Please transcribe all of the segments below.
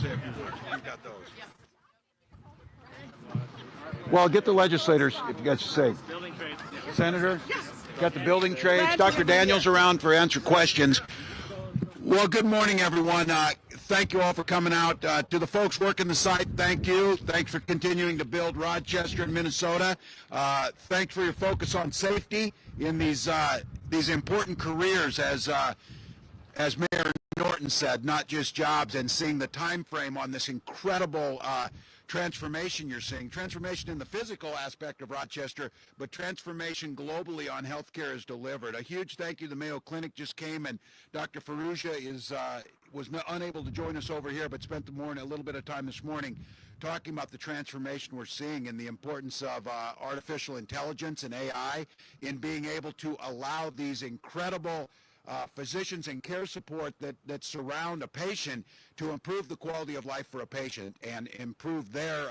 say a few words. You got those. Well, get the legislators, if you guys say. Senator, got the building trades. Dr. Daniels around for answer questions. Well, good morning, everyone. Thank you all for coming out. To the folks working the site, thank you. Thanks for continuing to build Rochester and Minnesota. Thanks for your focus on safety in these important careers, as Mayor Norton said, not just jobs, and seeing the time frame on this incredible transformation you're seeing. Transformation in the physical aspect of Rochester, but transformation globally on healthcare is delivered. A huge thank you. The Mayo Clinic just came, and Dr. Farrugia was unable to join us over here, but spent a little bit of time this morning talking about the transformation we're seeing and the importance of artificial intelligence and AI in being able to allow these incredible physicians and care support that surround a patient to improve the quality of life for a patient and improve their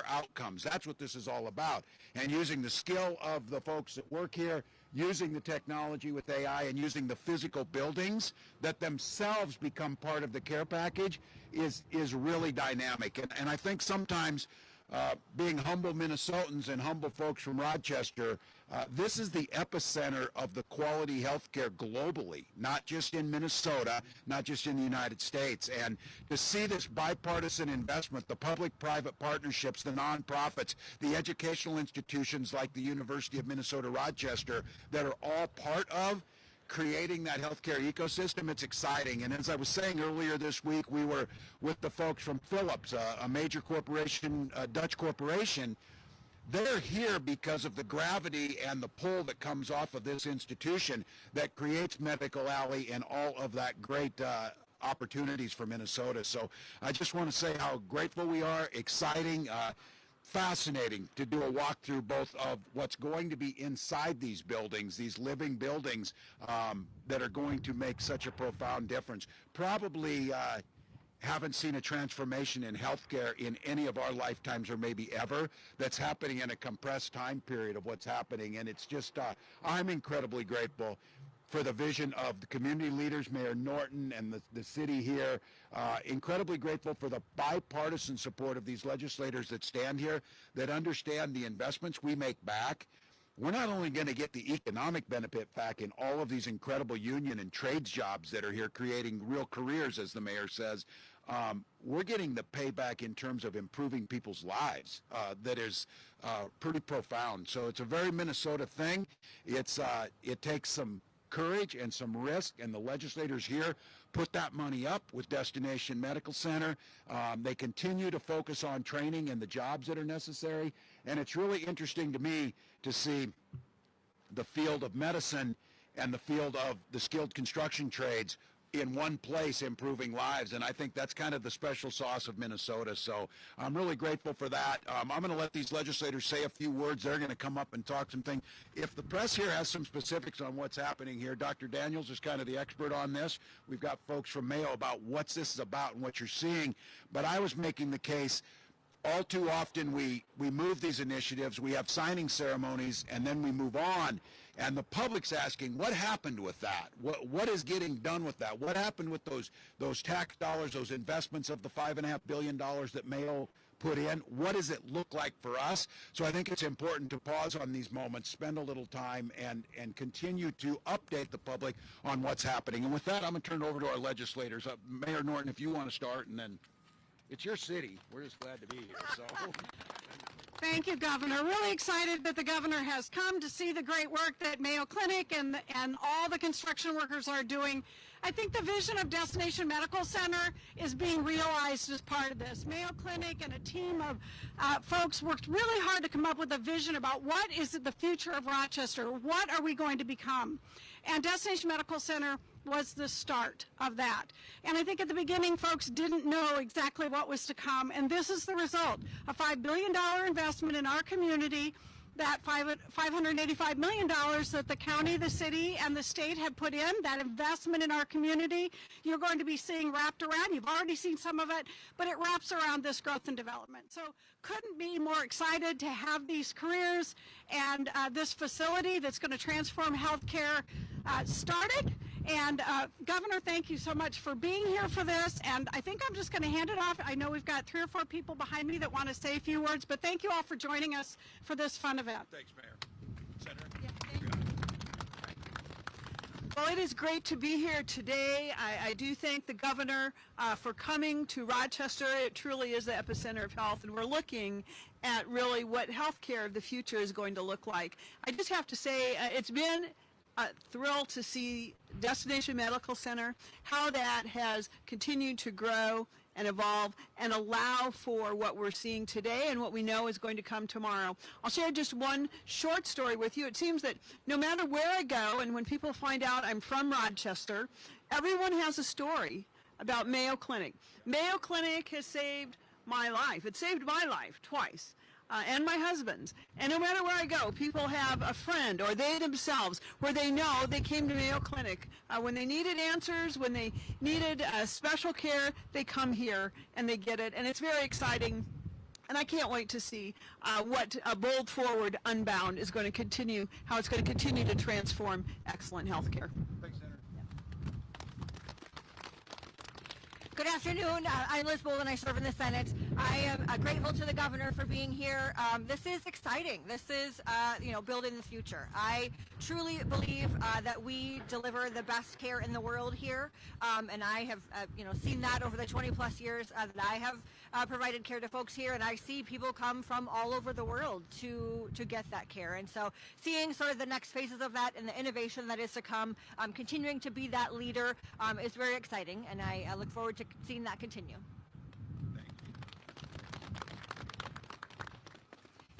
outcomes. That's what this is all about. And using the skill of the folks that work here, using the technology with AI, and using the physical buildings that themselves become part of the care package is really dynamic. And I think sometimes being humble Minnesotans and humble folks from Rochester, this is the epicenter of the quality healthcare globally, not just in Minnesota, not just in the United States. And to see this bipartisan investment, the public-private partnerships, the nonprofits, the educational institutions like the University of Minnesota Rochester that are all part of creating that healthcare ecosystem, it's exciting. And as I was saying earlier this week, we were with the folks from Philips, a major corporation, a Dutch corporation. They're here because of the gravity and the pull that comes off of this institution that creates Medical Alley and all of that great opportunities for Minnesota. So I just want to say how grateful we are, exciting, fascinating to do a walkthrough both of what's going to be inside these buildings, these living buildings that are going to make such a profound difference. Probably haven't seen a transformation in healthcare in any of our lifetimes, or maybe ever, that's happening in a compressed time period of what's happening. And it's just, I'm incredibly grateful for the vision of the community leaders, Mayor Norton and the city here. Incredibly grateful for the bipartisan support of these legislators that stand here, that understand the investments we make back. We're not only going to get the economic benefit back in all of these incredible union and trades jobs that are here creating real careers, as the mayor says, we're getting the payback in terms of improving people's lives that is pretty profound. So it's a very Minnesota thing. It takes some courage and some risk, and the legislators here put that money up with Destination Medical Center. They continue to focus on training and the jobs that are necessary, and it's really interesting to me to see the field of medicine and the field of the skilled construction trades in one place improving lives, and I think that's kind of the special sauce of Minnesota. So I'm really grateful for that. I'm going to let these legislators say a few words. They're going to come up and talk some things. If the press here has some specifics on what's happening here, Dr. Daniels is kind of the expert on this. We've got folks from Mayo about what this is about and what you're seeing, but I was making the case all too often we move these initiatives, we have signing ceremonies, and then we move on. And the public's asking, what happened with that? What is getting done with that? What happened with those tax dollars, those investments of the $5.5 billion that Mayo put in? What does it look like for us? So I think it's important to pause on these moments, spend a little time, and continue to update the public on what's happening. And with that, I'm going to turn it over to our legislators. Mayor Norton, if you want to start, and then it's your city. We're just glad to be here. So. Thank you, Governor. Really excited that the governor has come to see the great work that Mayo Clinic and all the construction workers are doing. I think the vision of Destination Medical Center is being realized as part of this. Mayo Clinic and a team of folks worked really hard to come up with a vision about what is the future of Rochester. What are we going to become? And Destination Medical Center was the start of that. And I think at the beginning, folks didn't know exactly what was to come, and this is the result. A $5 billion investment in our community, that $585 million that the county, the city, and the state have put in, that investment in our community, you're going to be seeing wrapped around. You've already seen some of it, but it wraps around this growth and development. So couldn't be more excited to have these careers and this facility that's going to transform healthcare started. And Governor, thank you so much for being here for this. And I think I'm just going to hand it off. I know we've got 3 or 4 people behind me that want to say a few words, but thank you all for joining us for this fun event. Thanks, Mayor. Senator? Well, it is great to be here today. I do thank the governor for coming to Rochester. It truly is the epicenter of health, and we're looking at really what healthcare of the future is going to look like. I just have to say, it's been a thrill to see Destination Medical Center, how that has continued to grow and evolve and allow for what we're seeing today and what we know is going to come tomorrow. I'll share just one short story with you. It seems that no matter where I go, and when people find out I'm from Rochester, everyone has a story about Mayo Clinic. Mayo Clinic has saved my life. It saved my life twice. And my husband's. And no matter where I go, people have a friend or they themselves where they know they came to Mayo Clinic. When they needed answers, when they needed special care, they come here and they get it. And it's very exciting. And I can't wait to see what Bold Forward Unbound is going to continue, how it's going to continue to transform excellent health care. Thanks, Senator. Good afternoon. I'm Liz Bold and I serve in the Senate. I am grateful to the governor for being here. This is exciting. This is, building the future. I truly believe that we deliver the best care in the world here, and I have, seen that over the 20 plus years that I have provided care to folks here, and I see people come from all over the world to get that care. And so seeing sort of the next phases of that and the innovation that is to come, continuing to be that leader is very exciting, and I look forward to seeing that continue.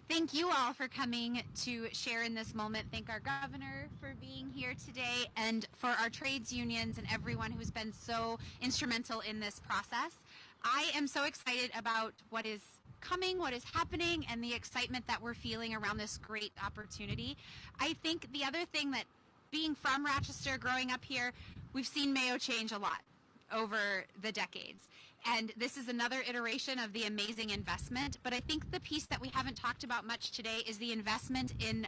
Thank you all for coming to share in this moment. Thank our governor for being here today and for our trades unions and everyone who's been so instrumental in this process. I am so excited about what is coming, what is happening, and the excitement that we're feeling around this great opportunity. I think the other thing that being from Rochester, growing up here, we've seen Mayo change a lot over the decades. And this is another iteration of the amazing investment. But I think the piece that we haven't talked about much today is the investment in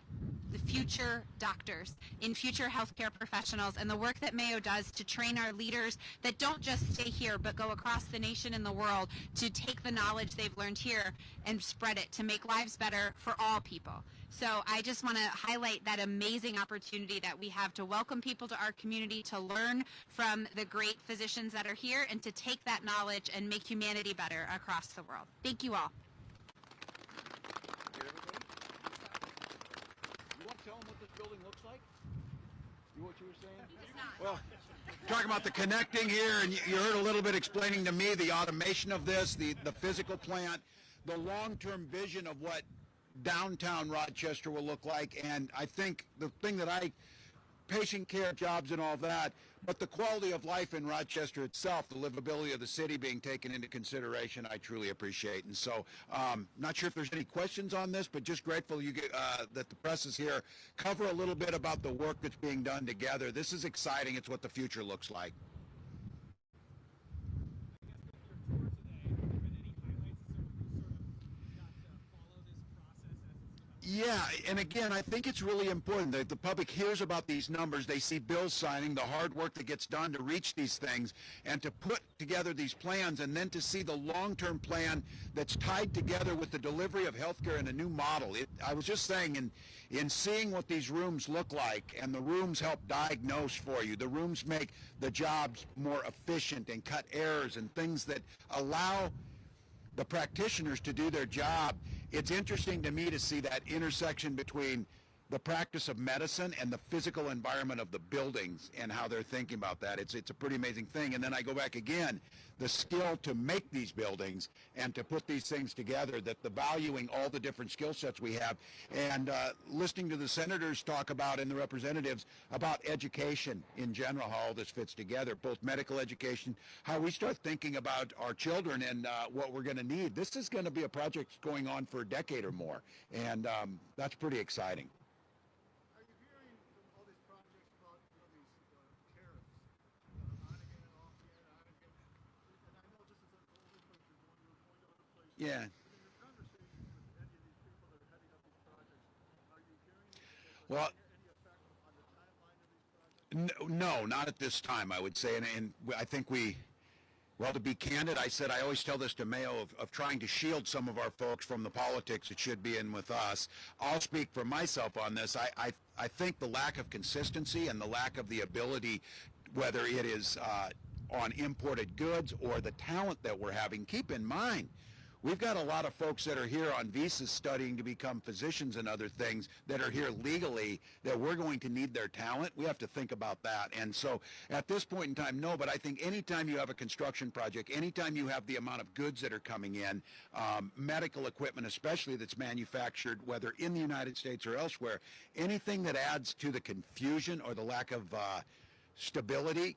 the future doctors, in future healthcare professionals, and the work that Mayo does to train our leaders that don't just stay here, but go across the nation and the world to take the knowledge they've learned here and spread it to make lives better for all people. So I just want to highlight that amazing opportunity that we have to welcome people to our community, to learn from the great physicians that are here, and to take that knowledge and make humanity better across the world. Thank you all. You want to tell them what this building looks like? What you were saying? Well, talking about the connecting here, and you heard a little bit explaining to me the automation of this, the physical plant, the long-term vision of what downtown Rochester will look like. And I think the thing that patient care, jobs and all that, but the quality of life in Rochester itself, the livability of the city being taken into consideration, I truly appreciate. And so, not sure if there's any questions on this, but just grateful that the press is here. Cover a little bit about the work that's being done together. This is exciting. It's what the future looks like. Yeah, and again, I think it's really important that the public hears about these numbers. They see bills signing, the hard work that gets done to reach these things, and to put together these plans, and then to see the long-term plan that's tied together with the delivery of healthcare in a new model. I was just saying, in seeing what these rooms look like, and the rooms help diagnose for you, the rooms make the jobs more efficient and cut errors and things that allow the practitioners to do their job. It's interesting to me to see that intersection between the practice of medicine and the physical environment of the buildings and how they're thinking about that. It's a pretty amazing thing. And then I go back again, the skill to make these buildings and to put these things together, that the valuing all the different skill sets we have, and listening to the senators talk about and the representatives about education in general, how all this fits together, both medical education, how we start thinking about our children and what we're going to need. This is going to be a project going on for a decade or more, and that's pretty exciting. Yeah. Well, No, not at this time, I would say. And I think well, to be candid, I said I always tell this to Mayo of trying to shield some of our folks from the politics that should be in with us. I'll speak for myself on this. I think the lack of consistency and the lack of the ability, whether it is on imported goods or the talent that we're having, keep in mind, we've got a lot of folks that are here on visas studying to become physicians and other things that are here legally that we're going to need their talent. We have to think about that. And so at this point in time, no, but I think anytime you have a construction project, anytime you have the amount of goods that are coming in, medical equipment especially that's manufactured, whether in the United States or elsewhere, anything that adds to the confusion or the lack of stability,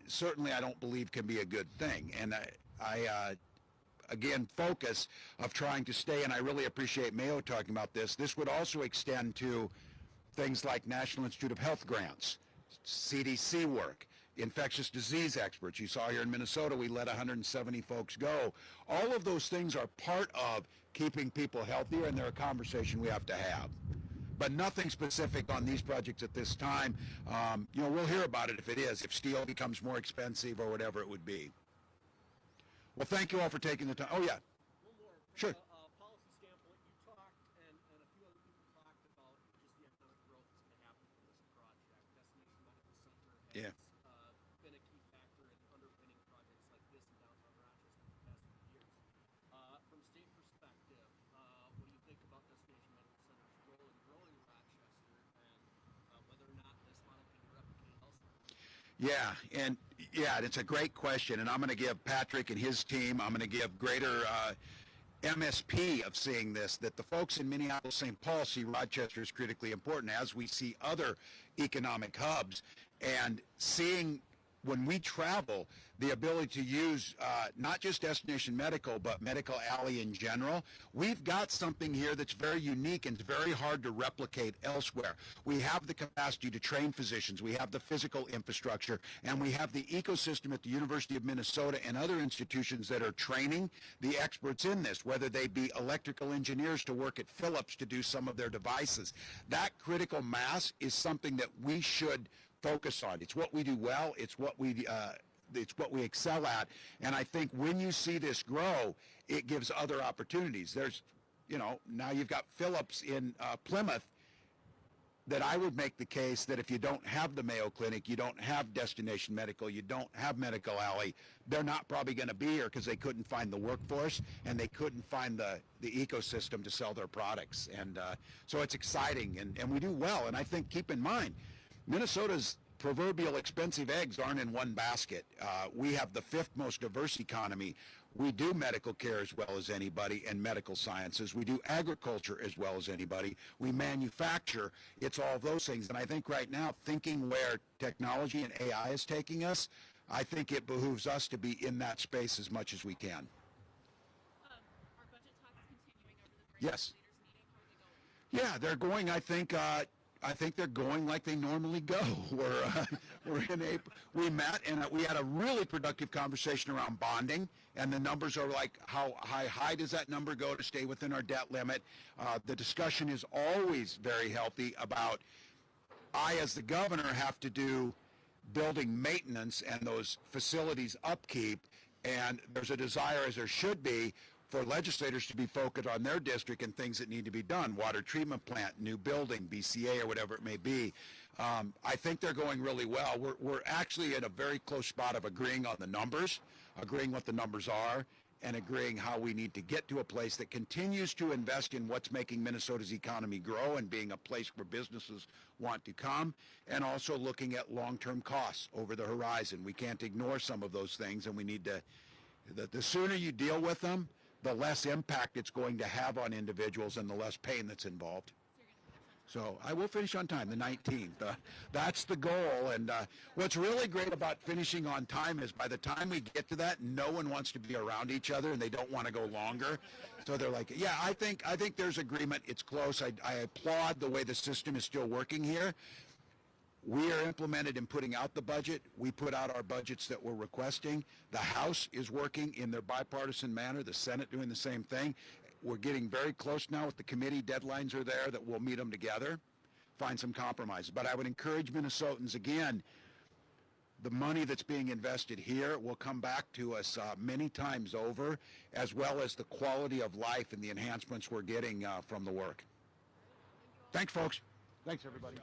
certainly I don't believe can be a good thing. And I again, focus of trying to stay, and I really appreciate Mayo talking about this. This would also extend to things like National Institute of Health grants, CDC work, infectious disease experts. You saw here in Minnesota, we let 170 folks go. All of those things are part of keeping people healthier, and they're a conversation we have to have. But nothing specific on these projects at this time. We'll hear about it if it is, if steel becomes more expensive or whatever it would be. Well, thank you all for taking the time. Oh, yeah. One more. Sure. Policy standpoint, you talked, and a few other people talked about just the economic growth that's going to happen from this project. Destination Medical Center has been a key factor in underpinning projects like this in downtown Rochester for the past few years. From a state perspective, what do you think about Destination Medical Center's role in growing Rochester, and whether or not this model can be replicated elsewhere? Yeah, it's a great question, and I'm going to give Patrick and his team, I'm going to give greater MSP of seeing this, that the folks in Minneapolis, St. Paul see Rochester as critically important, as we see other economic hubs, and seeing when we travel, the ability to use not just Destination Medical, but Medical Alley in general. We've got something here that's very unique and very hard to replicate elsewhere. We have the capacity to train physicians, we have the physical infrastructure, and we have the ecosystem at the University of Minnesota and other institutions that are training the experts in this, whether they be electrical engineers to work at Philips to do some of their devices. That critical mass is something that we should focus on. It's what we do well. It's what we excel at. And I think when you see this grow, it gives other opportunities. There's, now you've got Philips in Plymouth, that I would make the case that if you don't have the Mayo Clinic, you don't have Destination Medical, you don't have Medical Alley, they're not probably going to be here because they couldn't find the workforce and they couldn't find the ecosystem to sell their products. And so it's exciting, and we do well. And I think, keep in mind, Minnesota's proverbial expensive eggs aren't in one basket. We have the 5th most diverse economy. We do medical care as well as anybody, and medical sciences. We do agriculture as well as anybody. We manufacture. It's all those things. And I think right now, thinking where technology and AI is taking us, I think it behooves us to be in that space as much as we can. Are budget talks continuing over the Yes. leaders meeting? How are they going? Yeah, they're going. I think they're going like they normally go. We're in April. We met and we had a really productive conversation around bonding, and the numbers are like, how high does that number go to stay within our debt limit? The discussion is always very healthy about, I as the governor have to do building maintenance and those facilities upkeep, and there's a desire, as there should be, for legislators to be focused on their district and things that need to be done, water treatment plant, new building, BCA, or whatever it may be. I think they're going really well. We're actually in a very close spot of agreeing on the numbers, agreeing what the numbers are, and agreeing how we need to get to a place that continues to invest in what's making Minnesota's economy grow and being a place where businesses want to come, and also looking at long-term costs over the horizon. We can't ignore some of those things, and we need to, the sooner you deal with them, the less impact it's going to have on individuals and the less pain that's involved. So I will finish on time, the 19th. That's the goal. And what's really great about finishing on time is by the time we get to that, no one wants to be around each other and they don't want to go longer. So they're like, yeah, I think there's agreement. It's close. I applaud the way the system is still working here. We are implemented in putting out the budget. We put out our budgets that we're requesting. The House is working in their bipartisan manner. The Senate doing the same thing. We're getting very close now with the committee. Deadlines are there that we'll meet them together. find some compromises. But I would encourage Minnesotans, again, the money that's being invested here will come back to us many times over, as well as the quality of life and the enhancements we're getting from the work. Thanks, folks. Thanks, everybody.